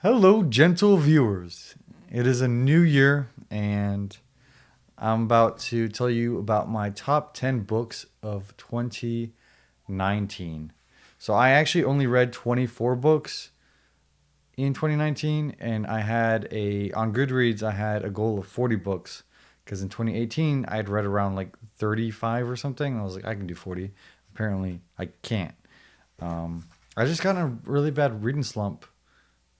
Hello, gentle viewers. It is a new year, and I'm about to tell you about my top 10 books of 2019. So, I actually only read 24 books in 2019, and on Goodreads, I had a goal of 40 books because in 2018, I had read around like 35 or something. And I was like, I can do 40. Apparently, I can't. Um, I just got in a really bad reading slump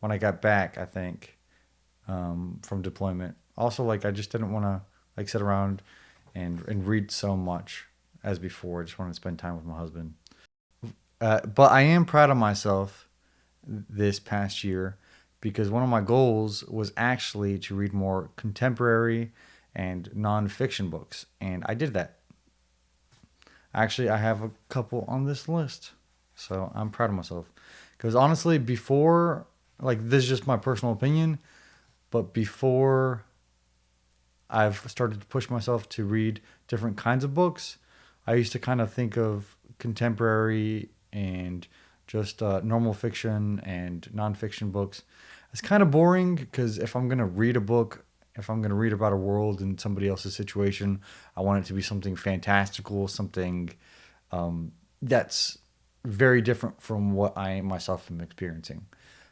when I got back, I think, from deployment. Also, like I just didn't want to like sit around and read so much as before. I just wanted to spend time with my husband. But I am proud of myself this past year because one of my goals was actually to read more contemporary and nonfiction books, and I did that. Actually, I have a couple on this list, so I'm proud of myself. Because honestly, before, like, this is just my personal opinion, but before I've started to push myself to read different kinds of books, I used to kind of think of contemporary and just normal fiction and nonfiction books as kind of boring because if I'm going to read a book, if I'm going to read about a world in somebody else's situation, I want it to be something fantastical, something that's very different from what I myself am experiencing.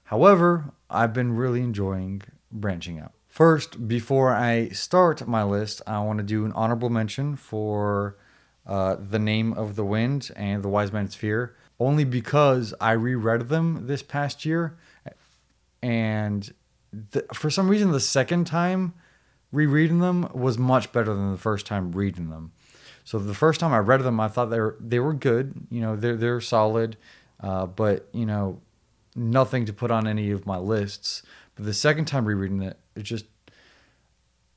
However, I've been really enjoying branching out. First, before I start my list, I want to do an honorable mention for The Name of the Wind and The Wise Man's Fear, only because I reread them this past year. And for some reason, the second time rereading them was much better than the first time reading them. So the first time I read them, I thought they were good. You know, they're solid, but you know, nothing to put on any of my lists. But the second time rereading it just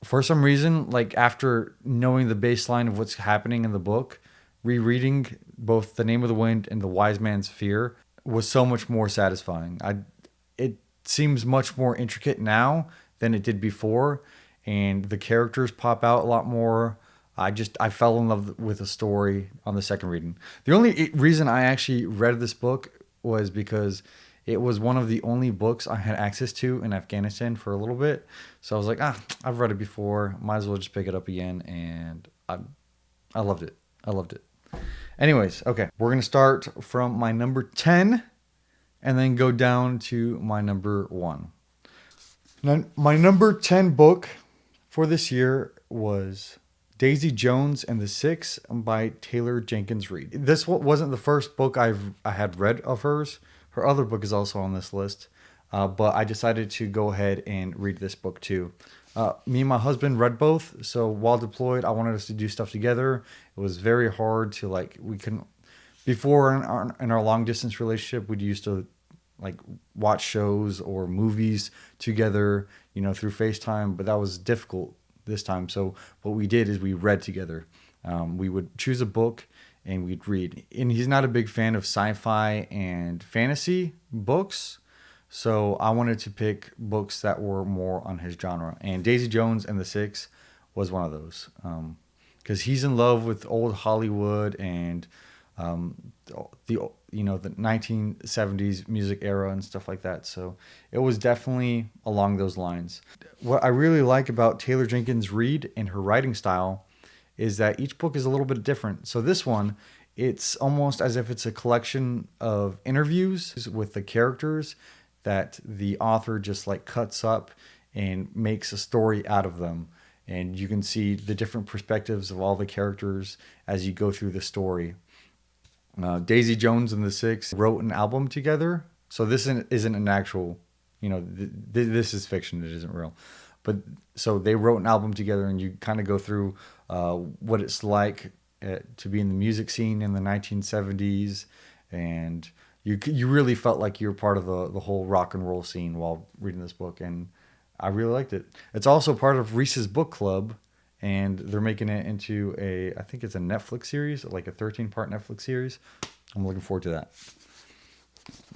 for some reason, like after knowing the baseline of what's happening in the book, rereading both The Name of the Wind and The Wise Man's Fear was so much more satisfying. It seems much more intricate now than it did before, and the characters pop out a lot more. I fell in love with the story on the second reading. The only reason I actually read this book was because it was one of the only books I had access to in Afghanistan for a little bit. So I was like, I've read it before. Might as well just pick it up again. And I loved it. I loved it. Anyways, okay. We're going to start from my number 10 and then go down to my number 1. Now, my number 10 book for this year was Daisy Jones and the Six by Taylor Jenkins Reid. This wasn't the first book I had read of hers. Her other book is also on this list, but I decided to go ahead and read this book too. Me and my husband read both, so while deployed, I wanted us to do stuff together. It was very hard to we couldn't before in our long distance relationship. We'd used to like watch shows or movies together, you know, through FaceTime, but that was difficult this time. So what we did is we read together. We would choose a book and we'd read. And he's not a big fan of sci-fi and fantasy books, so I wanted to pick books that were more on his genre. And Daisy Jones and the Six was one of those, because he's in love with old Hollywood and the the 1970s music era and stuff like that. So it was definitely along those lines. What I really like about Taylor Jenkins Reid and her writing style is that each book is a little bit different. So this one, it's almost as if it's a collection of interviews with the characters that the author just like cuts up and makes a story out of them. And you can see the different perspectives of all the characters as you go through the story. Daisy Jones and the Six wrote an album together. So this isn't an actual, this is fiction. It isn't real. But so they wrote an album together, and you kind of go through what it's like to be in the music scene in the 1970s, and you really felt like you were part of the whole rock and roll scene while reading this book, and I really liked it. It's also part of Reese's Book Club, and they're making it into I think it's a Netflix series, like a 13-part Netflix series. I'm looking forward to that.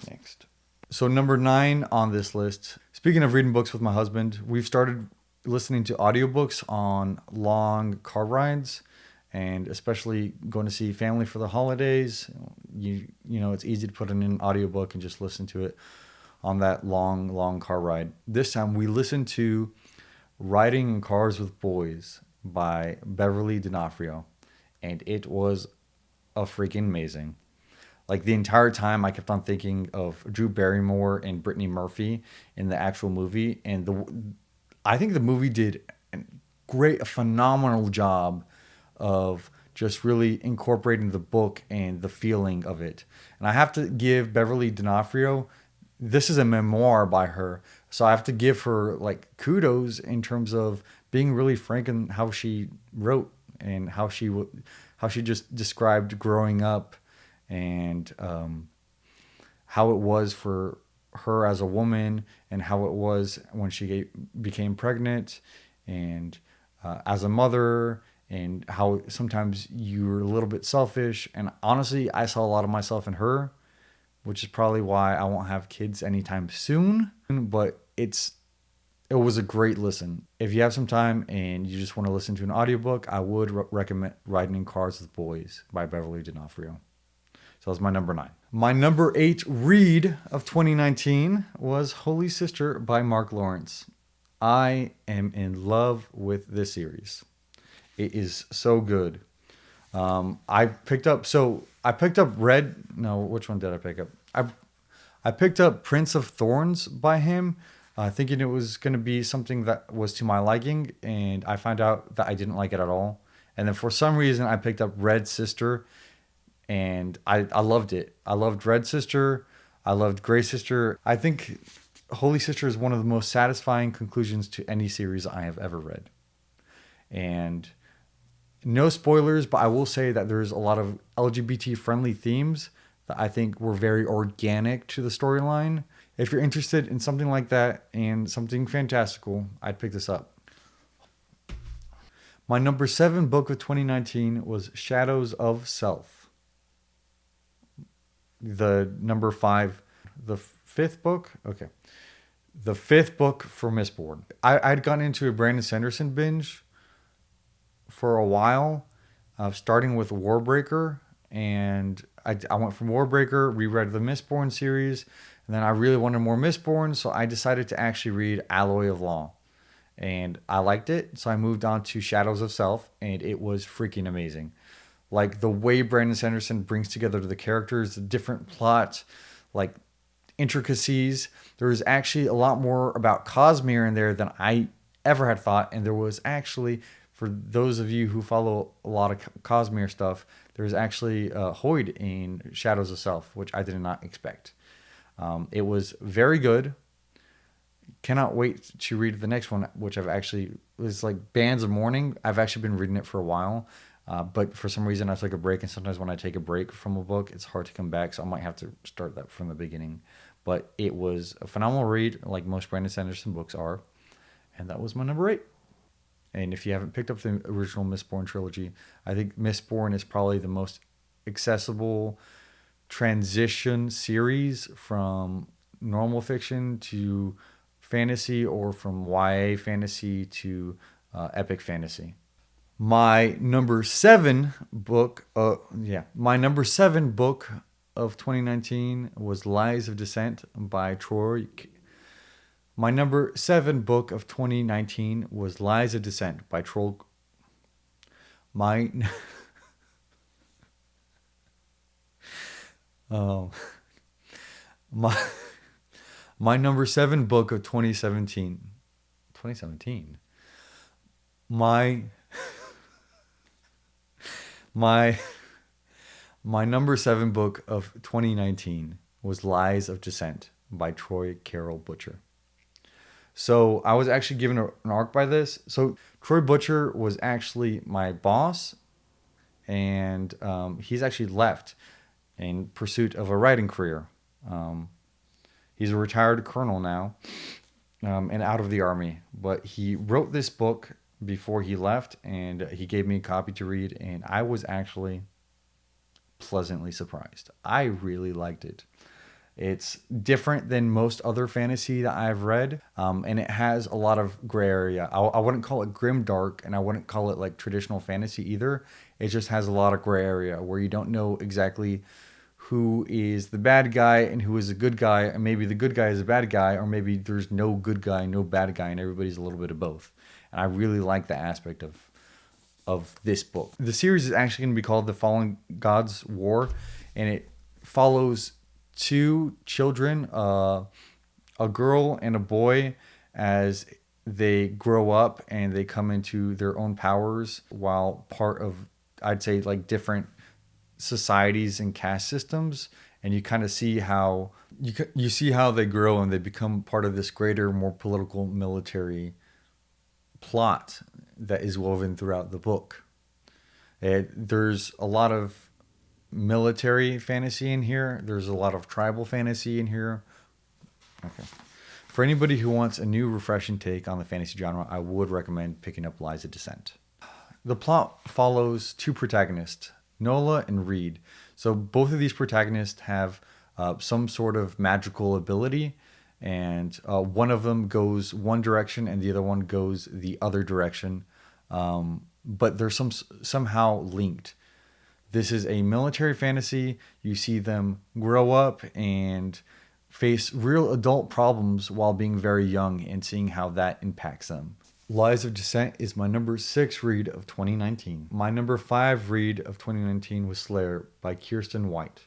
Next. So number 9 on this list, speaking of reading books with my husband, we've started listening to audiobooks on long car rides, and especially going to see family for the holidays. It's easy to put in an audiobook and just listen to it on that long car ride. This time we listened to Riding in Cars with Boys by Beverly Donofrio, and it was a freaking amazing. Like the entire time, I kept on thinking of Drew Barrymore and Brittany Murphy in the actual movie, and I think the movie did a phenomenal job of just really incorporating the book and the feeling of it. And I have to give Beverly D'Onofrio, this is a memoir by her, so I have to give her like kudos in terms of being really frank in how she wrote and how she just described growing up and how it was for her as a woman and how it was when she became pregnant and as a mother and how sometimes you're a little bit selfish. And honestly, I saw a lot of myself in her, which is probably why I won't have kids anytime soon. But it was a great listen. If you have some time and you just want to listen to an audiobook, I would recommend Riding in Cars with Boys by Beverly D'Onofrio. So that's my number 9. My number 8 read of 2019 was Holy Sister by Mark Lawrence. I am in love with this series. It is so good. I picked up Red. No, which one did I pick up? I picked up Prince of Thorns by him, thinking it was going to be something that was to my liking, and I found out that I didn't like it at all. And then for some reason, I picked up Red Sister, and I loved it. I loved Red Sister. I loved Gray Sister. I think Holy Sister is one of the most satisfying conclusions to any series I have ever read. And no spoilers, but I will say that there's a lot of LGBT friendly themes that I think were very organic to the storyline. If you're interested in something like that and something fantastical, I'd pick this up. My number 7 book of 2019 was Shadows of Self. The number 5, the 5th book? Okay. The 5th book for Mistborn. I'd gotten into a Brandon Sanderson binge for a while, starting with Warbreaker, and I went from Warbreaker, reread the Mistborn series, and then I really wanted more Mistborn, so I decided to actually read Alloy of Law, and I liked it, so I moved on to Shadows of Self, and it was freaking amazing. Like the way Brandon Sanderson brings together the characters, the different plots, like intricacies. There was actually a lot more about Cosmere in there than I ever had thought, and there was actually, for those of you who follow a lot of Cosmere stuff, there's actually Hoyd in Shadows of Self, which I did not expect. It was very good. Cannot wait to read the next one, which it's like Bands of Mourning. I've actually been reading it for a while, but for some reason I took a break, and sometimes when I take a break from a book, it's hard to come back, so I might have to start that from the beginning. But it was a phenomenal read, like most Brandon Sanderson books are, and that was my number 8. And if you haven't picked up the original Mistborn trilogy, I think Mistborn is probably the most accessible transition series from normal fiction to fantasy, or from YA fantasy to epic fantasy. My number 7 book, my number 7 book of 2019 was Lies of Descent by Troy. My number 7 book of 2019 was Lies of Descent by Troll. My oh my number 7 book of 2017. 2017. My number 7 book of 2019 was Lies of Descent by Troy Carroll Butcher. So I was actually given an arc by this. So Troy Butcher was actually my boss, and he's actually left in pursuit of a writing career. He's a retired colonel now, and out of the army. But he wrote this book before he left, and he gave me a copy to read, and I was actually pleasantly surprised. I really liked it. It's different than most other fantasy that I've read, and it has a lot of gray area. I wouldn't call it grimdark, and I wouldn't call it like traditional fantasy either. It just has a lot of gray area where you don't know exactly who is the bad guy and who is a good guy, and maybe the good guy is a bad guy, or maybe there's no good guy, no bad guy, and everybody's a little bit of both. And I really like that aspect of this book. The series is actually going to be called The Fallen Gods War, and it follows two children, a girl and a boy, as they grow up and they come into their own powers while part of, I'd say, like different societies and caste systems. And you kind of see how you see how they grow and they become part of this greater, more political, military plot that is woven throughout the book. There's a lot of military fantasy in here. There's a lot of tribal fantasy in here. Okay. For anybody who wants a new, refreshing take on the fantasy genre, I would recommend picking up Lies of Descent. The plot follows two protagonists, Nola and Reid. So both of these protagonists have some sort of magical ability, and one of them goes one direction and the other one goes the other direction, but they're somehow linked. This is a military fantasy. You see them grow up and face real adult problems while being very young and seeing how that impacts them. Lies of Descent is my number 6 read of 2019. My number 5 read of 2019 was Slayer by Kiersten White.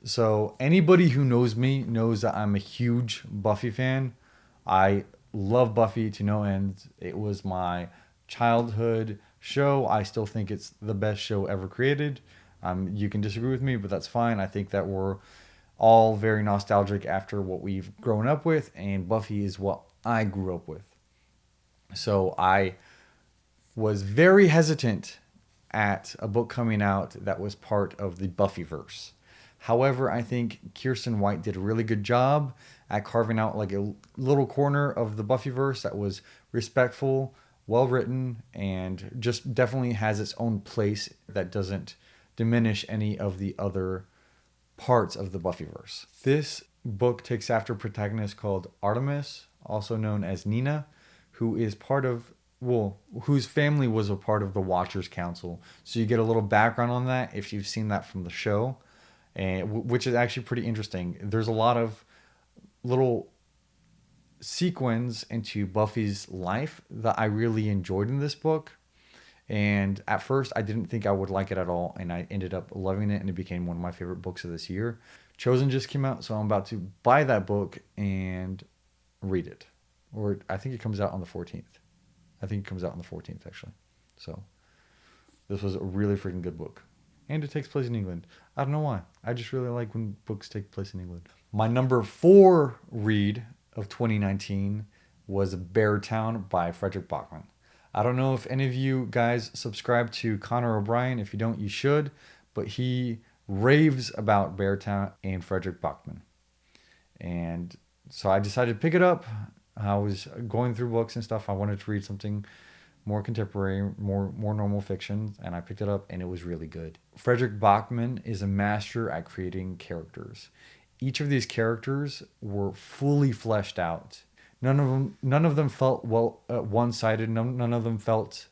So anybody who knows me knows that I'm a huge Buffy fan. I love Buffy to no end. It was my childhood show. I still think it's the best show ever created. You can disagree with me, but that's fine. I think that we're all very nostalgic after what we've grown up with, and Buffy is what I grew up with. So I was very hesitant at a book coming out that was part of the Buffyverse. However, I think Kiersten White did a really good job at carving out like a little corner of the Buffyverse that was respectful, well written, and just definitely has its own place that doesn't diminish any of the other parts of the Buffyverse. This book takes after a protagonist called Artemis, also known as Nina, who is part of, whose family was a part of the Watchers Council. So you get a little background on that if you've seen that from the show, and which is actually pretty interesting. There's a lot of little sequence into Buffy's life that I really enjoyed in this book. And at first, I didn't think I would like it at all, and I ended up loving it, and it became one of my favorite books of this year. Chosen just came out, so I'm about to buy that book and read it. Or I think it comes out on the 14th. I think it comes out on the 14th, actually. So this was a really freaking good book. And it takes place in England. I don't know why. I just really like when books take place in England. My number 4 read of 2019 was Beartown by Frederick Bachman. I don't know if any of you guys subscribe to Connor O'Brien. If you don't, you should. But he raves about Beartown and Frederick Bachman. And so I decided to pick it up. I was going through books and stuff. I wanted to read something more contemporary, more normal fiction, and I picked it up, and it was really good. Frederick Bachman is a master at creating characters. Each of these characters were fully fleshed out. None of them felt one-sided. None of them felt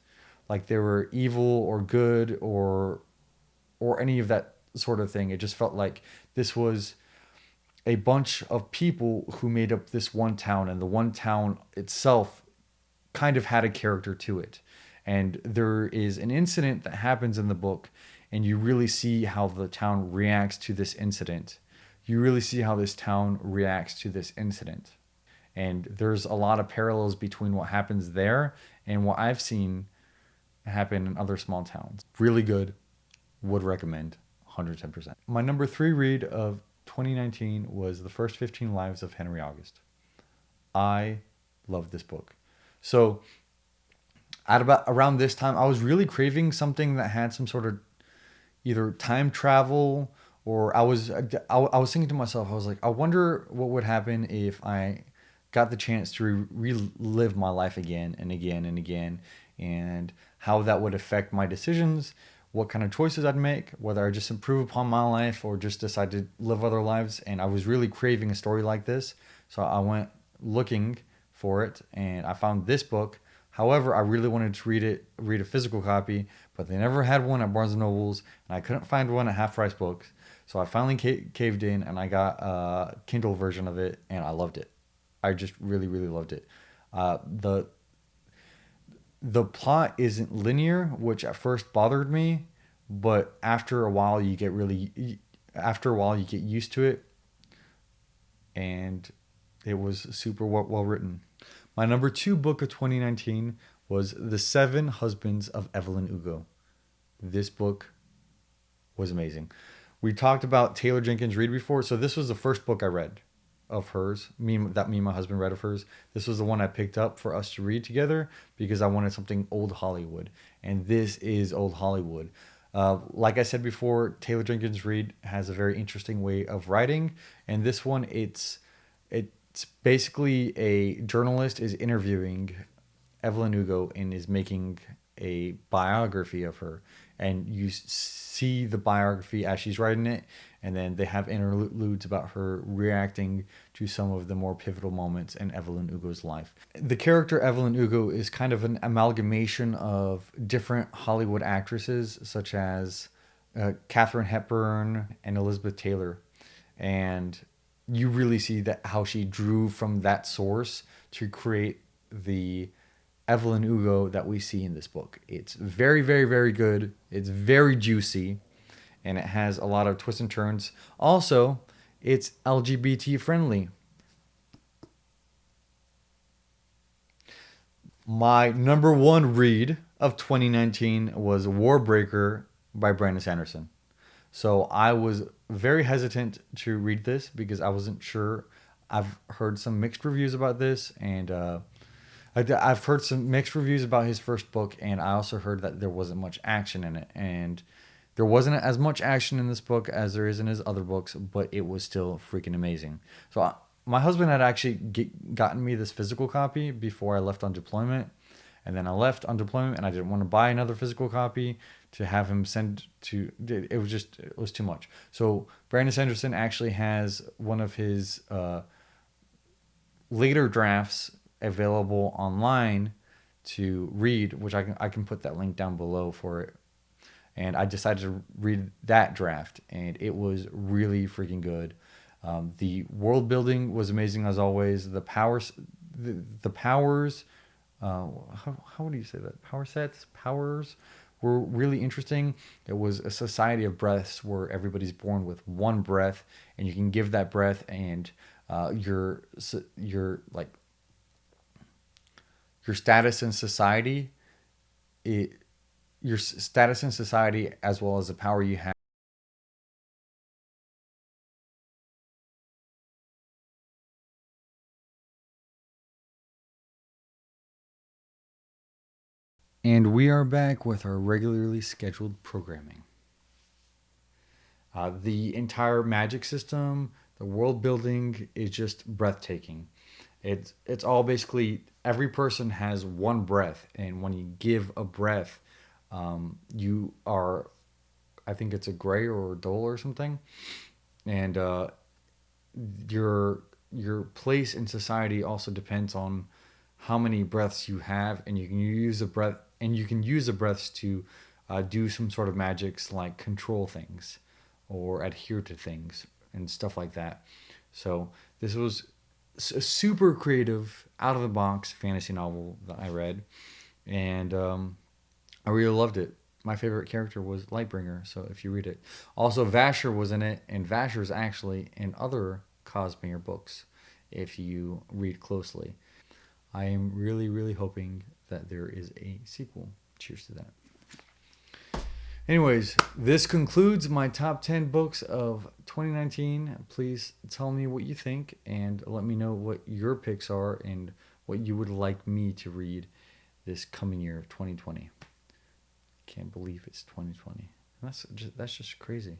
like they were evil or good or any of that sort of thing. It just felt like this was a bunch of people who made up this one town, and the one town itself kind of had a character to it. And there is an incident that happens in the book, and you really see how the town reacts to this incident. You really see how this town reacts to this incident. And there's a lot of parallels between what happens there and what I've seen happen in other small towns. Really good. Would recommend 110%. My number 3 read of 2019 was The First 15 Lives of Henry August. I love this book. So at about around this time, I was really craving something that had some sort of either time travel, or I was thinking to myself, I was like, I wonder what would happen if I got the chance to relive my life again and again and again, and how that would affect my decisions, what kind of choices I'd make, whether I just improve upon my life or just decide to live other lives. And I was really craving a story like this. So I went looking for it, and I found this book. However, I really wanted to read a physical copy, but they never had one at Barnes and Nobles, and I couldn't find one at Half Price Books. So I finally caved in, and I got a Kindle version of it, and I loved it. I just really, really loved it. The plot isn't linear, which at first bothered me, but after a while you get used to it, and it was super well written. My number two book of 2019 was The Seven Husbands of Evelyn Hugo. This book was amazing. We talked about Taylor Jenkins Reid before, so this was the first book I read of hers. Me and my husband read of hers. This was the one I picked up for us to read together because I wanted something old Hollywood, and this is old Hollywood. Like I said before, Taylor Jenkins Reid has a very interesting way of writing, and this one it's basically a journalist is interviewing Evelyn Hugo and is making a biography of her. And you see the biography as she's writing it, and then they have interludes about her reacting to some of the more pivotal moments in Evelyn Hugo's life. The character Evelyn Hugo is kind of an amalgamation of different Hollywood actresses, such as Katharine Hepburn and Elizabeth Taylor. And you really see that how she drew from that source to create the Evelyn Hugo that we see in this book. It's very, very, very good. It's very juicy, and it has a lot of twists and turns. Also, it's LGBT friendly. My number one read of 2019 was Warbreaker by Brandon Sanderson. So I was very hesitant to read this because I wasn't sure. I've heard some mixed reviews about this, and I've heard some mixed reviews about his first book, and I also heard that there wasn't much action in it. And there wasn't as much action in this book as there is in his other books, but it was still freaking amazing. So my husband had actually gotten me this physical copy before I left on deployment. And then I left on deployment, and I didn't want to buy another physical copy to have him send to. It was too much. So Brandon Sanderson actually has one of his later drafts available online to read, which I can put that link down below for it. And I decided to read that draft, and it was really freaking good. The world building was amazing as always. The powers, the powers. How would you say that? Powers were really interesting. It was a society of breaths where everybody's born with one breath, and you can give that breath, and your like your status in society, your status in society as well as the power you have. And we are back with our regularly scheduled programming. The entire magic system, the world building is just breathtaking. It's all basically every person has one breath, and when you give a breath, you are, I think it's a gray or a dole or something, and your place in society also depends on how many breaths you have, and you can use the breaths to do some sort of magics like control things or adhere to things and stuff like that. So this was a super creative, out of the box fantasy novel that I read, and I really loved it. My favorite character was Lightbringer, so if you read it. Also, Vasher was in it, and Vasher's actually in other Cosmere books if you read closely. I am really, really hoping that there is a sequel. Cheers to that. Anyways, this concludes my top 10 books of 2019. Please tell me what you think and let me know what your picks are and what you would like me to read this coming year of 2020. Can't believe it's 2020. That's just crazy.